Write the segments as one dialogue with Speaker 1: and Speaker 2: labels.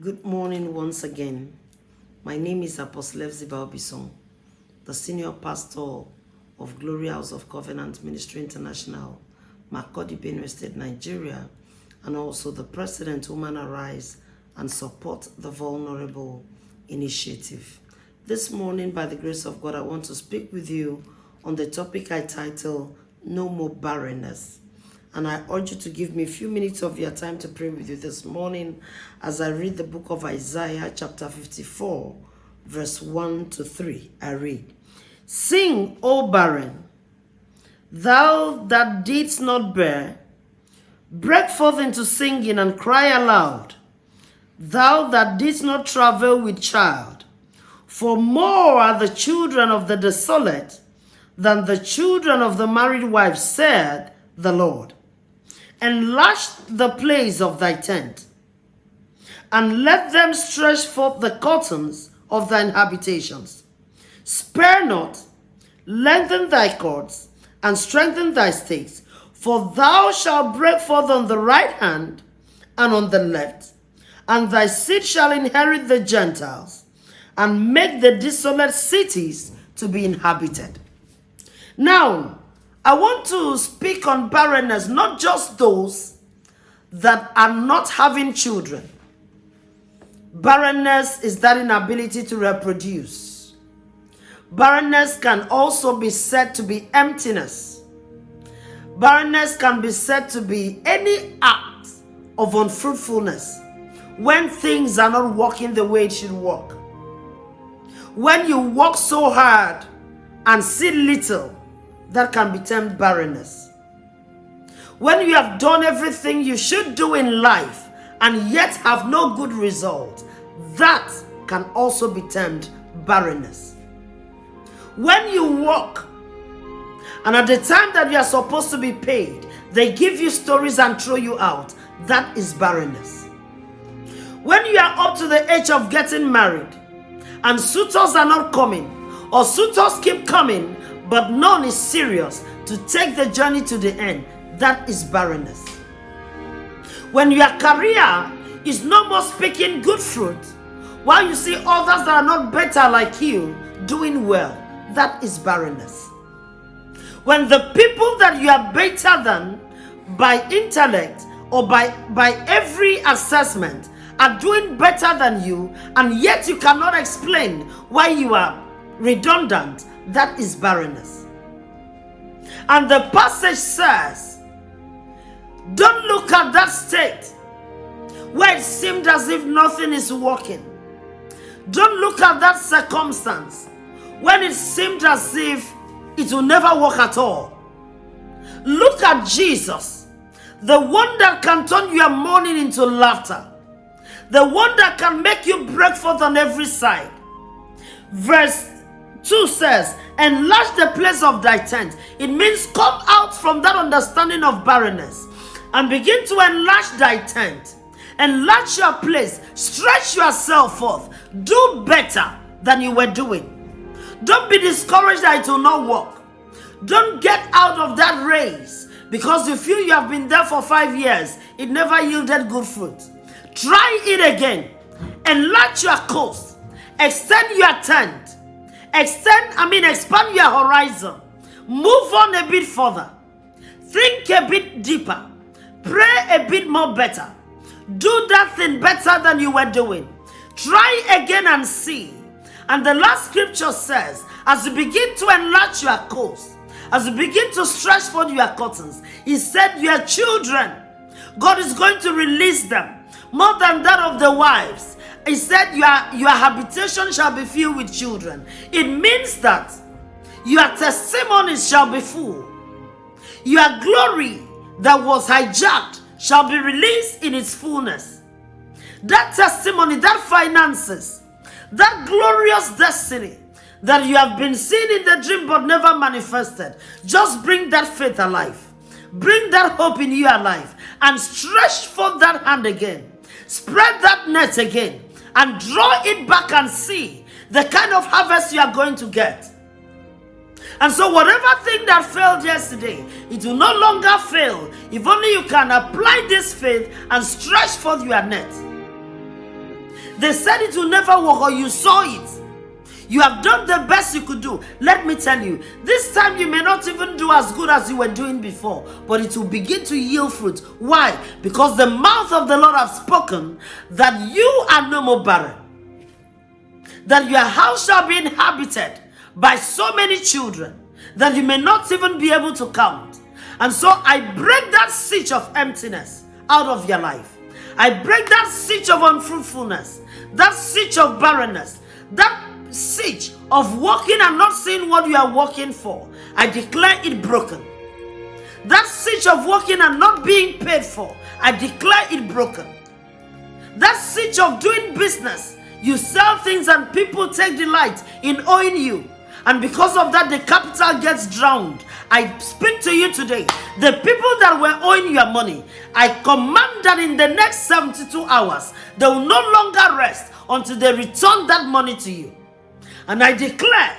Speaker 1: Good morning once again. My name is Apostle Hephzibah, the senior pastor of Glory House of Covenant Ministry International, Makurdi, Benue State, Nigeria, and also the president, Women Arise and Support the Vulnerable initiative. This morning, by the grace of God, I want to speak with you on the topic I title, No More Barrenness. And I urge you to give me a few minutes of your time to pray with you this morning as I read the book of Isaiah chapter 54, verse 1 to 3. I read, Sing, O barren, thou that didst not bear, break forth into singing and cry aloud, thou that didst not travel with child. For more are the children of the desolate than the children of the married wife, said the Lord. Enlarge the place of thy tent, and let them stretch forth the curtains of thine habitations. Spare not, lengthen thy cords, and strengthen thy stakes, for thou shalt break forth on the right hand and on the left, and thy seed shall inherit the Gentiles, and make the desolate cities to be inhabited. Now, I want to speak on barrenness, not just those that are not having children. Barrenness is that inability to reproduce. Barrenness can also be said to be emptiness. Barrenness can be said to be any act of unfruitfulness when things are not working the way it should work. When you work so hard and see little, that can be termed barrenness. When you have done everything you should do in life and yet have no good result, that can also be termed barrenness. When you work and at the time that you are supposed to be paid, they give you stories and throw you out, that is barrenness. When you are up to the age of getting married and suitors are not coming, or suitors keep coming but none is serious to take the journey to the end, that is barrenness. When your career is no more speaking good fruit, while you see others that are not better like you doing well, that is barrenness. When the people that you are better than by intellect or by every assessment are doing better than you, and yet you cannot explain why you are redundant, that is barrenness. And the passage says, don't look at that state where it seemed as if nothing is working. Don't look at that circumstance when it seemed as if it will never work at all. Look at Jesus, the one that can turn your mourning into laughter, the one that can make you break forth on every side. Verse 2 says, enlarge the place of thy tent. It means come out from that understanding of barrenness and begin to enlarge thy tent. Enlarge your place. Stretch yourself forth. Do better than you were doing. Don't be discouraged that it will not work. Don't get out of that race because you feel you have been there for 5 years. It never yielded good fruit. Try it again. Enlarge your coast. Extend your tent. Expand your horizon. Move on a bit further. Think a bit deeper. Pray a bit more better. Do that thing better than you were doing. Try again and see. And the last scripture says, as you begin to enlarge your coast, as you begin to stretch forth your curtains, he said your children, God is going to release them more than that of the wives. He said your habitation shall be filled with children. It means that your testimonies shall be full. Your glory that was hijacked shall be released in its fullness. That testimony, that finances, that glorious destiny that you have been seeing in the dream but never manifested, just bring that faith alive. Bring that hope in your life and stretch forth that hand again. Spread that net again. And draw it back and see the kind of harvest you are going to get. And so whatever thing that failed yesterday, it will no longer fail if only you can apply this faith and stretch forth your net. They said it will never work, or you saw it. You have done the best you could do. Let me tell you, this time you may not even do as good as you were doing before, but it will begin to yield fruit. Why? Because the mouth of the Lord has spoken that you are no more barren, that your house shall be inhabited by so many children that you may not even be able to count. And so I break that siege of emptiness out of your life. I break that siege of unfruitfulness, that siege of barrenness, that siege of walking and not seeing what you are working for. I declare it broken. That siege of working and not being paid for, I declare it broken. That siege of doing business, you sell things and people take delight in owing you, and because of that the capital gets drowned. I speak to you today, the people that were owing your money, I command that in the next 72 hours they will no longer rest until they return that money to you. And I declare,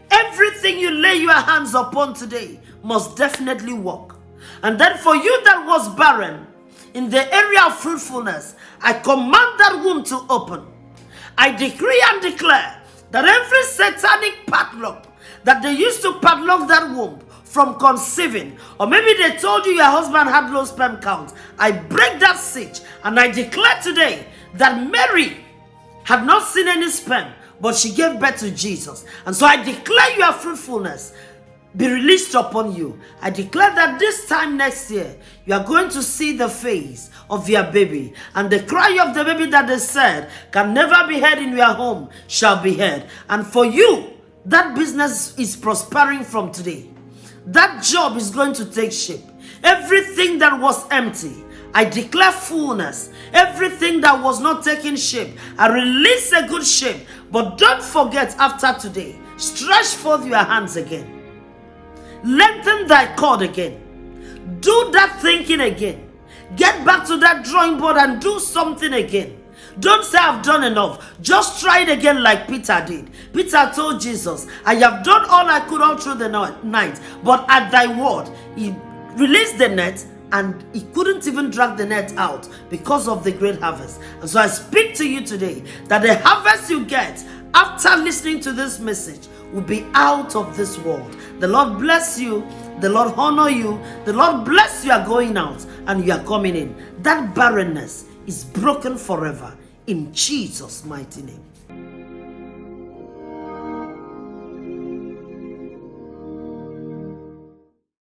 Speaker 1: everything you lay your hands upon today must definitely work. And then for you that was barren, in the area of fruitfulness, I command that womb to open. I decree and declare that every satanic padlock that they used to padlock that womb from conceiving, or maybe they told you your husband had low sperm count, I break that siege, and I declare today that Mary had not seen any sperm, but she gave birth to Jesus. And so I declare your fruitfulness be released upon you. I declare that this time next year, you are going to see the face of your baby. And the cry of the baby that they said can never be heard in your home shall be heard. And for you, that business is prospering from today. That job is going to take shape. Everything that was empty, I declare fullness. Everything that was not taking shape, I release a good shape. But don't forget, after today, stretch forth your hands again. Lengthen thy cord again. Do that thinking again. Get back to that drawing board and do something again. Don't say I've done enough. Just try it again like Peter did. Peter told Jesus, I have done all I could all through the night, but at thy word, he released the net, and he couldn't even drag the net out because of the great harvest. And so I speak to you today that the harvest you get after listening to this message will be out of this world. The Lord bless you. The Lord honor you. The Lord bless you are going out and you are coming in. That barrenness is broken forever in Jesus' mighty name.